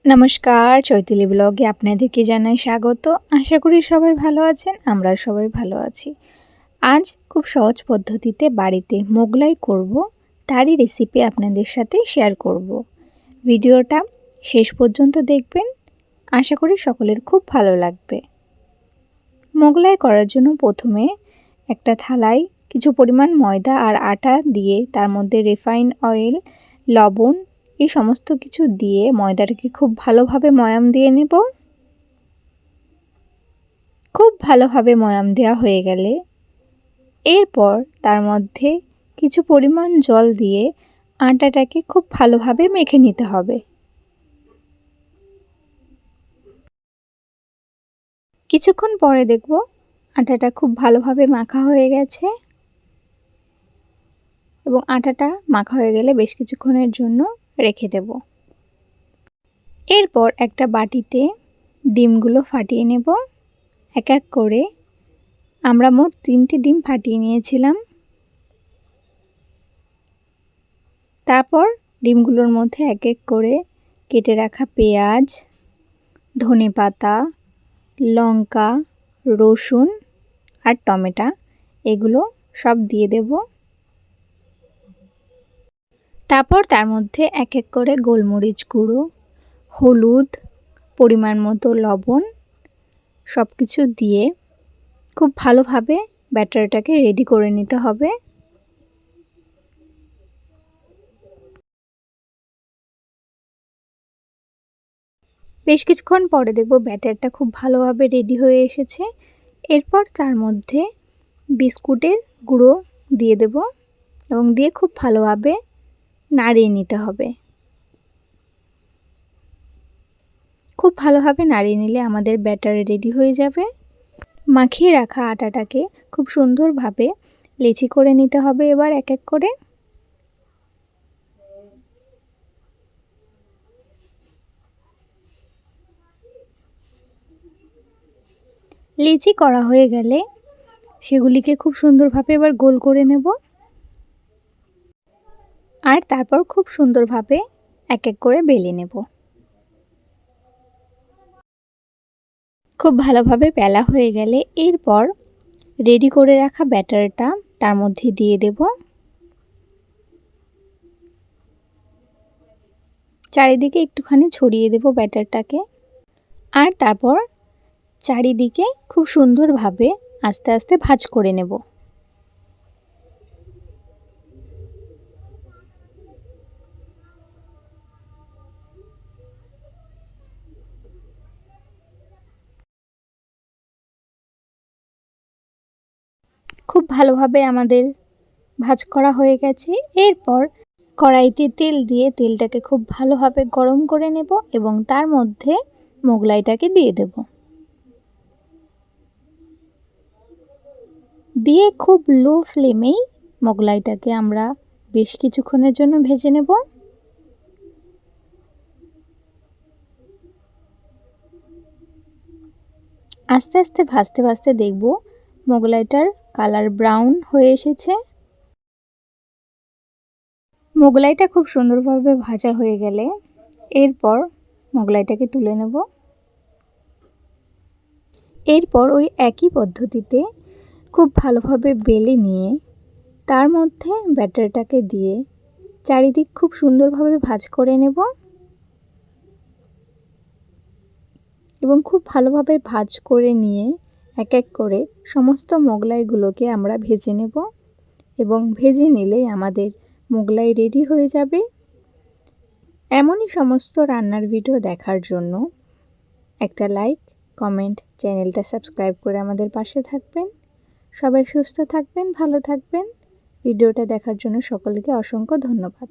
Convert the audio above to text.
নমস্কার, চৈতালি ব্লগে আপনাদেরকে জানাই স্বাগত। আশা করি সবাই ভালো আছেন, আমরা সবাই ভালো আছি। আজ খুব সহজ পদ্ধতিতে বাড়িতে মোগলাই করব, তারই রেসিপি আপনাদের সাথে শেয়ার করব। ভিডিওটা শেষ পর্যন্ত দেখবেন, আশা করি সকলের খুব ভালো লাগবে। মোগলাই করার জন্য প্রথমে একটা থালায় কিছু পরিমাণ ময়দা আর আটা দিয়ে তার মধ্যে রিফাইন অয়েল, লবণ এই সমস্ত কিছু দিয়ে ময়দাটাকে খুব ভালোভাবে ময়াম দিয়ে নেব। খুব ভালোভাবে ময়াম দেওয়া হয়ে গেলে এরপর তার মধ্যে কিছু পরিমাণ জল দিয়ে আটাটাকে খুব ভালোভাবে মেখে নিতে হবে। কিছুক্ষণ পরে দেখব আটাটা খুব ভালোভাবে মাখা হয়ে গেছে এবং আটাটা মাখা হয়ে গেলে বেশ কিছুক্ষণের জন্য রেখে দেব। এরপর একটা বাটিতে ডিমগুলো ফাটিয়ে নেব এক এক করে। আমরা মোট 3টে ডিম ফাটিয়ে নিয়েছিলাম। তারপর ডিমগুলোর মধ্যে এক এক করে কেটে রাখা পেঁয়াজ, ধনেপাতা, লঙ্কা, রসুন আর টমেটো এগুলো সব দিয়ে দেব। তারপর তার মধ্যে এক এক করে গোলমরিচ গুঁড়ো, হলুদ, পরিমাণ মতো লবণ সব কিছু দিয়ে খুব ভালোভাবে ব্যাটারটাকে রেডি করে নিতে হবে। বেশ কিছুক্ষণ পরে দেখব ব্যাটারটা খুব ভালোভাবে রেডি হয়ে এসেছে। এরপর তার মধ্যে বিস্কুটের গুঁড়ো দিয়ে দেব এবং দিয়ে খুব ভালোভাবে নাড়িয়ে নিতে হবে। খুব ভালোভাবে নাড়িয়ে নিলে আমাদের ব্যাটার রেডি হয়ে যাবে। মাখিয়ে রাখা আটাটাকে খুব সুন্দরভাবে লেচি করে নিতে হবে এবার এক এক করে। লেচি করা হয়ে গেলে সেগুলিকে খুব সুন্দরভাবে এবার গোল করে নেব আর তারপর খুব সুন্দরভাবে এক এক করে বেলে নেব। খুব ভালোভাবে বেলা হয়ে গেলে এরপর রেডি করে রাখা ব্যাটারটা তার মধ্যে দিয়ে দেব। চারিদিকে একটুখানি ছড়িয়ে দেব ব্যাটারটাকে আর তারপর চারিদিকে খুব সুন্দরভাবে আস্তে আস্তে ভাঁজ করে নেব। খুব ভালোভাবে আমাদের ভাঁজ করা হয়ে গেছে। এরপর কড়াইতে তেল দিয়ে তেলটাকে খুব ভালোভাবে গরম করে নেব এবং তার মধ্যে মোগলাইটাকে দিয়ে দেব। দিয়ে খুব লো ফ্লেমেই মোগলাইটাকে আমরা বেশ কিছুক্ষণের জন্য ভেজে নেব। আস্তে আস্তে ভাজতে ভাজতে দেখব মোগলাইটার কালার ব্রাউন হয়ে এসেছে। মোগলাইটা খুব সুন্দরভাবে ভাজা হয়ে গেলে এরপর মোগলাইটাকে তুলে নেব। এরপর ওই একই পদ্ধতিতে খুব ভালোভাবে বেলে নিয়ে তার মধ্যে ব্যাটারটাকে দিয়ে চারিদিক খুব সুন্দরভাবে ভাজ করে নেব এবং খুব ভালোভাবে ভাজ করে নিয়ে এক এক করে সমস্ত মোগলাইগুলোকে আমরা ভেজে নেব এবং ভেজে নিলেই আমাদের মোগলাই রেডি হয়ে যাবে। এমনই সমস্ত রান্নার ভিডিও দেখার জন্য একটা লাইক, কমেন্ট, চ্যানেলটা সাবস্ক্রাইব করে আমাদের পাশে থাকবেন। সবাই সুস্থ থাকবেন, ভালো থাকবেন। ভিডিওটা দেখার জন্য সকলকে অসংখ্য ধন্যবাদ।